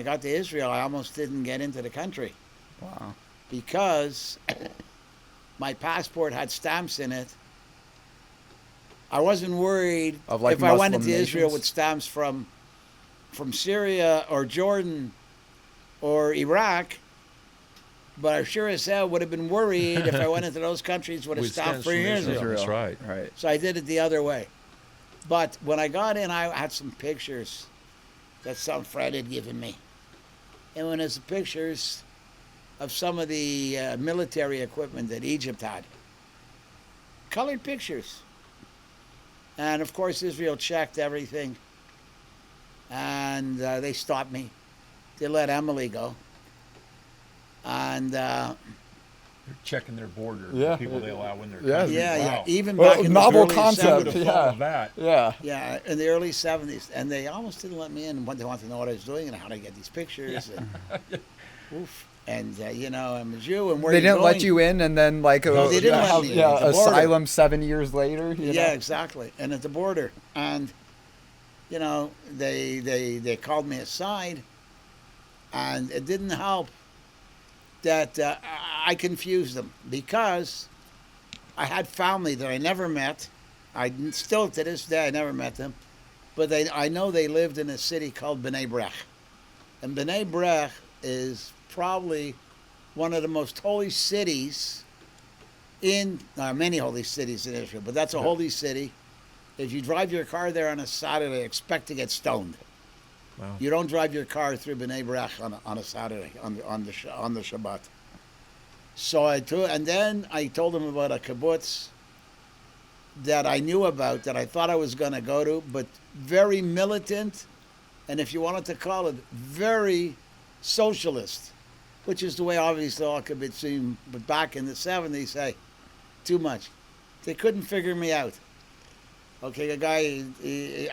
I got to Israel, I almost didn't get into the country Wow. because my passport had stamps in it. I wasn't worried Of, like, if I went into Muslim Israel nations? with stamps from Syria or Jordan or Iraq, but I sure as hell would have been worried if I went into those countries with a With stamp stamps for from Israel. Israel. That's right. Right. So I did it the other way. But when I got in, I had some pictures that some friend had given me. And when there's pictures of some of the military equipment that Egypt had, colored pictures. And of course, Israel checked everything. And they stopped me. They let Emily go. And They're checking their border. Yeah. The people they allow in their Yeah. country. yeah, Wow. even Well, back in novel the early concept. Who would have 70s. thought Yeah. of that? Yeah. Yeah, in the early 70s. And they almost didn't let me in. They wanted to know what I was doing and how to get these pictures. And, oof. And you know, I'm a Jew, and where They you didn't let going? you in, and then like No, they didn't let me in. yeah, At the border. asylum 7 years later. You Yeah, know? exactly. And at the border, and you know, they called me aside, and it didn't help that I confused them because I had family that I never met. I still to this day I never met them, but I know they lived in a city called Bnei Brak, and Bnei Brak is probably one of the most holy cities in many holy cities in Israel, but that's a holy city. If you drive your car there on a Saturday, expect to get stoned. Wow. You don't drive your car through Bnei Brak on a Saturday on the Shabbat. So and then I told him about a kibbutz that I knew about that I thought I was going to go to, but very militant, and if you wanted to call it, very socialist, which is the way obviously all kibbutzim, but back in the 70s, hey, too much. They couldn't figure me out. Okay, the guy,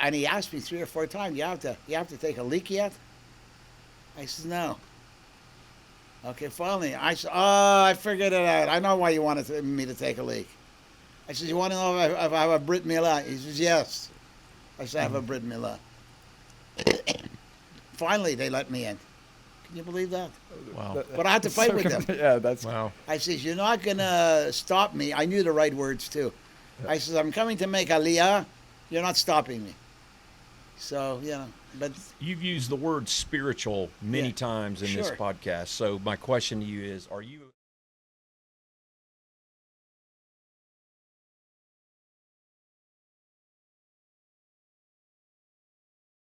and he asked me 3 or 4 times, you have to take a leak yet? I said, no. Okay, finally, I said, oh, I figured it out. I know why you wanted me to take a leak. I said, you want to know if I have a Brit Milah? He says, yes. I said, I have a Brit Milah. Finally, they let me in. Can you believe that? Wow. But I had to fight with them. Yeah, that's Wow. I says, you're not going to stop me. I knew the right words, too. I says, I'm coming to make aliyah. You're not stopping me. So, you know, but... You've used the word spiritual many Yeah. times in this Sure. podcast. So my question to you is, are you